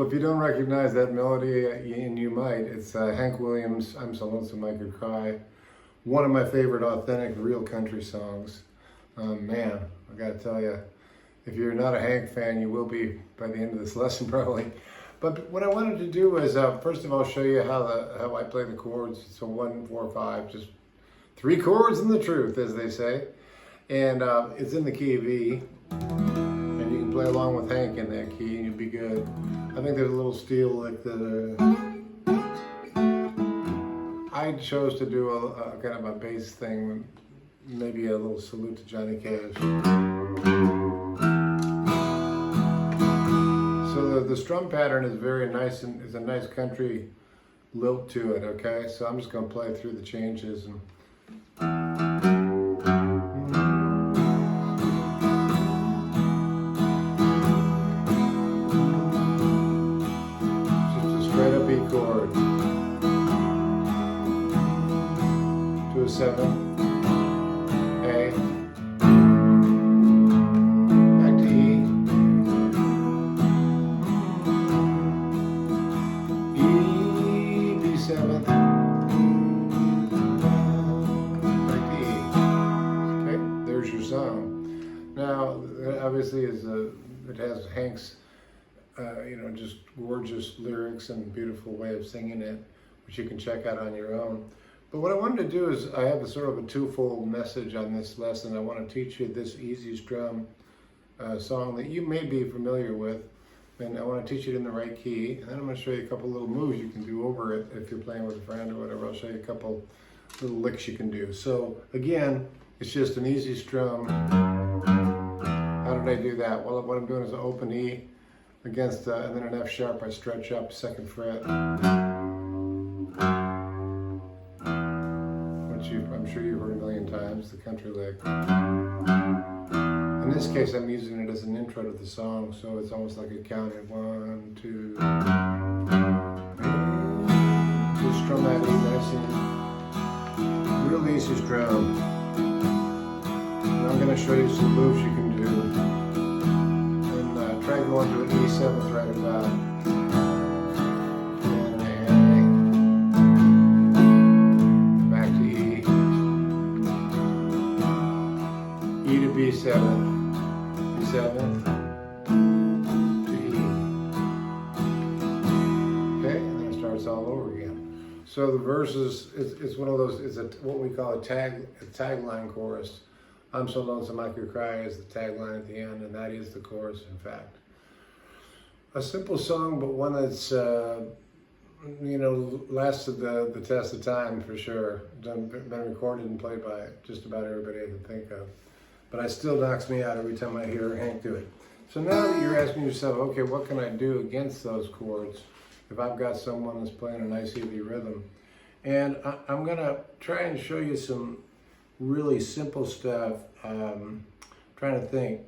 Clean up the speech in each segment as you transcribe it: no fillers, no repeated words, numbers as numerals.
Well, if you don't recognize that melody, and you might, it's Hank Williams' I'm So Lonesome I Could Cry. One of my favorite authentic real country songs. Man, I gotta tell you, if you're not a Hank fan, you will be by the end of this lesson probably. But what I wanted to do is, first of all, show you how I play the chords. So 1, 4, 5, just 3 chords and the truth, as they say. And it's in the key of E. And you can play along with Hank in that key and you'll be good. I think there's a little steel lick that I chose to do a kind of a bass thing, maybe a little salute to Johnny Cash. So the strum pattern is very nice and is a nice country lilt to it, okay? So I'm just gonna play through the changes and chord to a 7, A, back to E, E, B7, back to E. Okay, there's your song. Now, obviously, it has Hank's just gorgeous lyrics and beautiful way of singing it, which you can check out on your own. But what I wanted to do is, I have a sort of a twofold message on this lesson. I want to teach you this easy strum song that you may be familiar with, and I want to teach it in the right key. And then I'm going to show you a couple little moves you can do over it if you're playing with a friend or whatever. I'll show you a couple little licks you can do. So again, it's just an easy strum. How did I do that? Well, what I'm doing is an open E against, and then an F sharp, I stretch up 2nd fret, which I'm sure you've heard a million times, the country lick. In this case, I'm using it as an intro to the song, so it's almost like a counting 1, 2. Just strum that E nice and real easy strum. And I'm going to show you some moves you can do. Try going to an E7 right about. And back to E. E to B7. B7 to E. Okay, and then it starts all over again. So the verses, it's one of those, it's what we call a tagline chorus. I'm So Lonesome I Could Cry is the tagline at the end, and that is the chorus, in fact. A simple song, but one that's, lasted the test of time for sure. Been recorded and played by just about everybody I can think of. But it still knocks me out every time I hear Hank do it. So now that you're asking yourself, okay, what can I do against those chords if I've got someone that's playing a nice heavy rhythm? And I'm gonna try and show you some really simple stuff. Trying to think.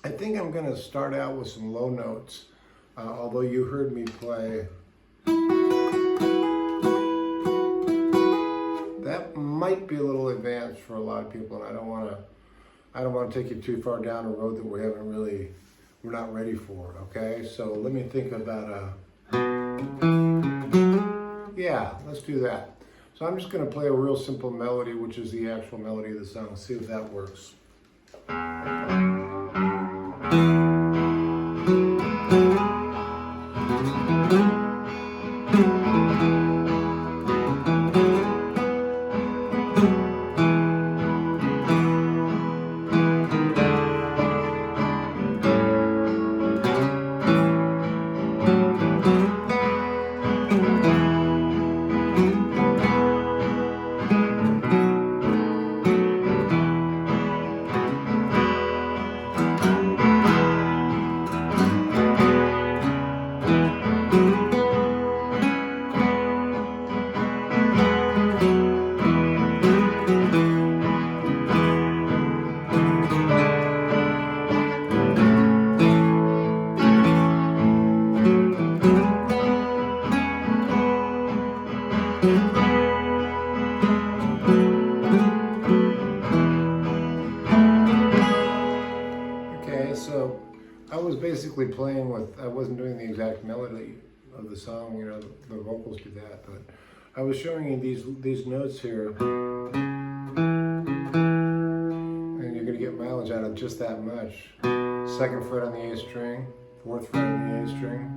I think I'm going to start out with some low notes, although you heard me play. That might be a little advanced for a lot of people, and I don't want to take you too far down a road that we're not ready for. Okay, so let me think about yeah, let's do that. So I'm just going to play a real simple melody, which is the actual melody of the song. See if that works. was basically playing with, I wasn't doing the exact melody of the song, you know, the vocals do that, but I was showing you these notes here, and you're gonna get mileage out of just that much. Second fret on the A string, fourth fret on the A string,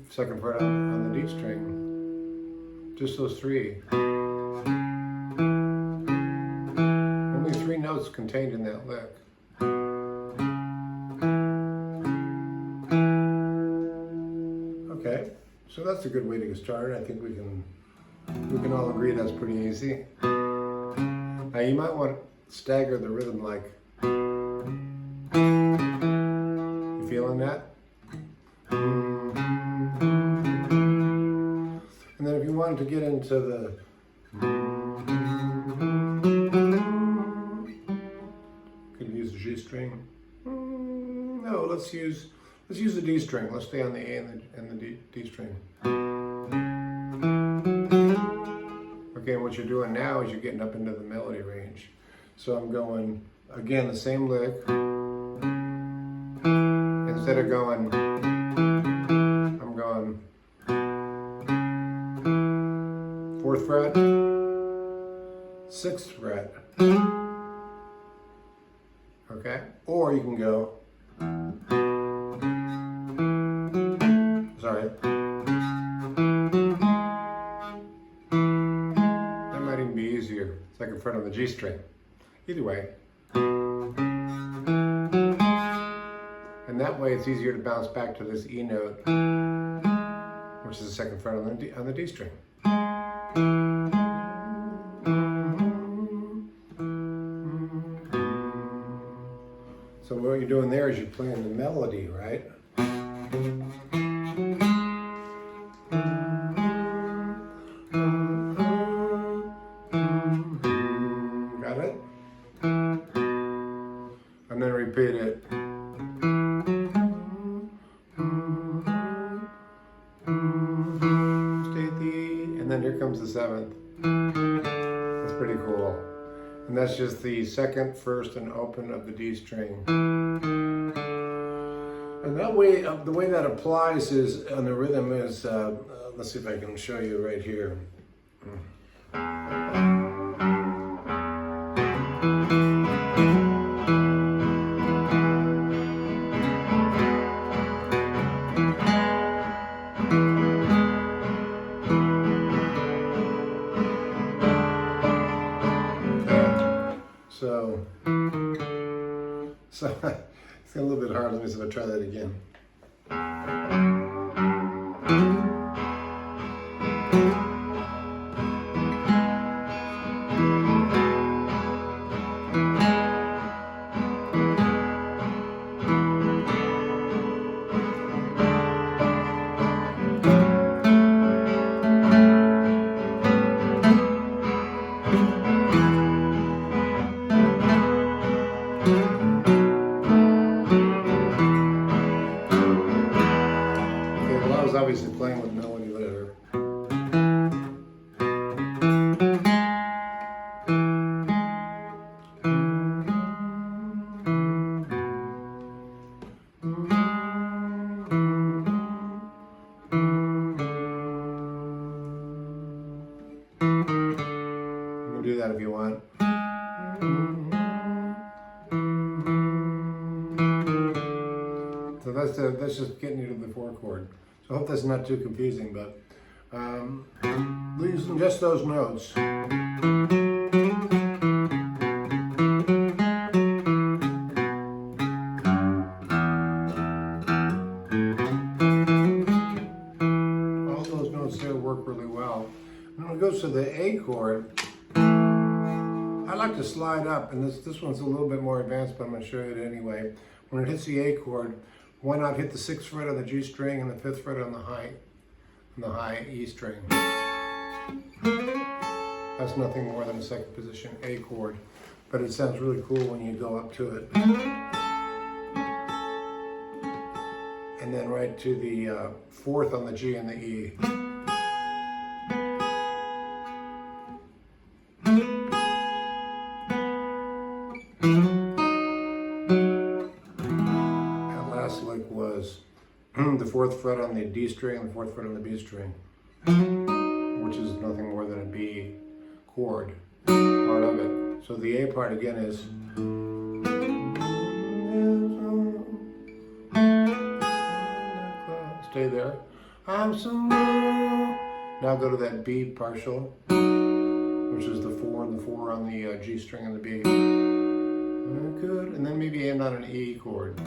second fret on the D string. Just those three. Only 3 notes contained in that lick. Okay, so that's a good way to get started. I think we can all agree that's pretty easy. Now you might want to stagger the rhythm like, you feeling that? And then if you wanted to get into the, could use the G string. No, let's use the D string. Let's stay on the A and the D string. Okay, and what you're doing now is you're getting up into the melody range. So I'm going, again, the same lick. Instead of going, I'm going 4th fret, 6th fret. Okay? Or you can go, sorry. That might even be easier. 2nd fret on the G string. Either way. And that way it's easier to bounce back to this E note, which is the 2nd fret on the D string. So what you're doing there is you're playing the melody, right? Got it? And then repeat it. Stay at the E, and then here comes the 7th. That's pretty cool. And that's just the 2nd, 1st, and open of the D string. And that way, the way that applies is on the rhythm is, let's see if I can show you right here. So it's a little bit hard. Let me see if I try that again. Obviously playing with melody there. You can do that if you want. So that's just getting you to the 4 chord. So I hope that's not too confusing, but using just those notes. All those notes there work really well. And when it goes to the A chord, I like to slide up, and this one's a little bit more advanced, but I'm going to show you it anyway. When it hits the A chord, why not hit the 6th fret on the G string and the 5th fret on the high E string? That's nothing more than a 2nd position A chord, but it sounds really cool when you go up to it. And then right to the 4th on the G and the E. lick was the 4th fret on the D string and the 4th fret on the B string, which is nothing more than a B chord, part of it. So the A part again is, stay there. I'm so low. Now go to that B partial, which is the 4 and the 4 on the G string and the B. Good, and then maybe end on an E chord.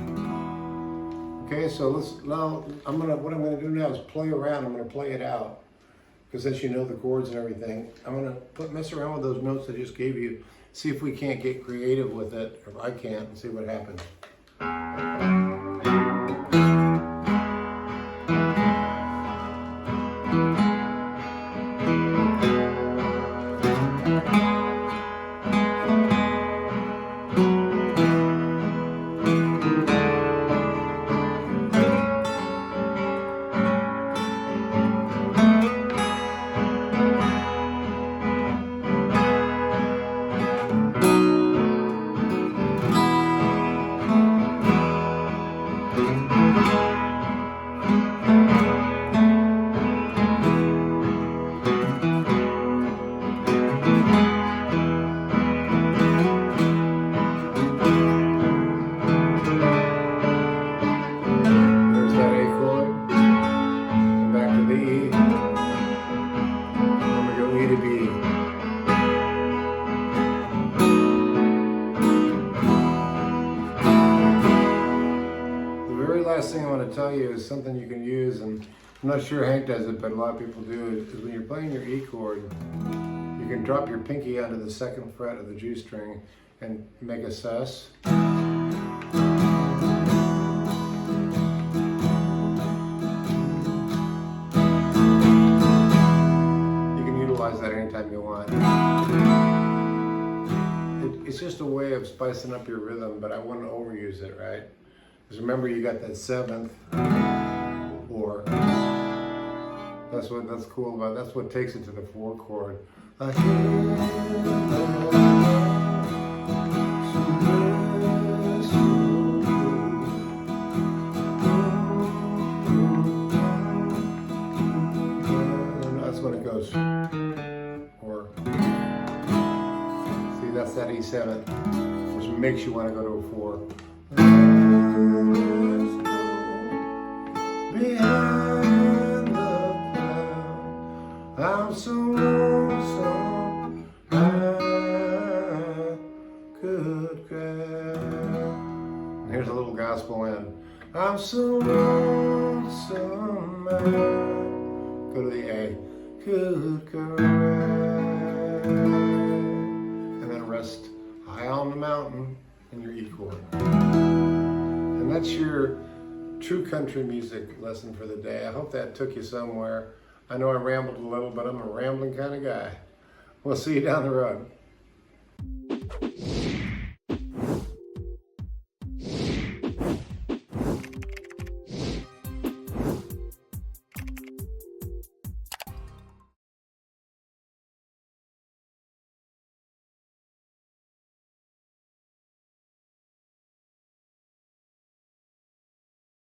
Okay, so what I'm gonna do now is play around. I'm gonna play it out, because since you know the chords and everything, I'm gonna mess around with those notes I just gave you, see if we can't get creative with it, or if I can't, and see what happens. Last thing I want to tell you is something you can use, and I'm not sure Hank does it, but a lot of people do, is when you're playing your E chord, you can drop your pinky onto the 2nd fret of the G string and make a sus. You can utilize that anytime you want. It's just a way of spicing up your rhythm, but I wouldn't overuse it, right? Because remember, you got that 7th, or that's cool about it. That's what takes it to the 4 chord. And that's when it goes. Or see, that's that E7, which makes you want to go to a 4. Behind the cloud, I'm so lonesome, I could cry. And here's a little gospel end. I'm so lonesome, I go to the A, could cry. And then rest high on the mountain in your E chord. And that's your true country music lesson for the day. I hope that took you somewhere. I know I rambled a little, but I'm a rambling kind of guy. We'll see you down the road.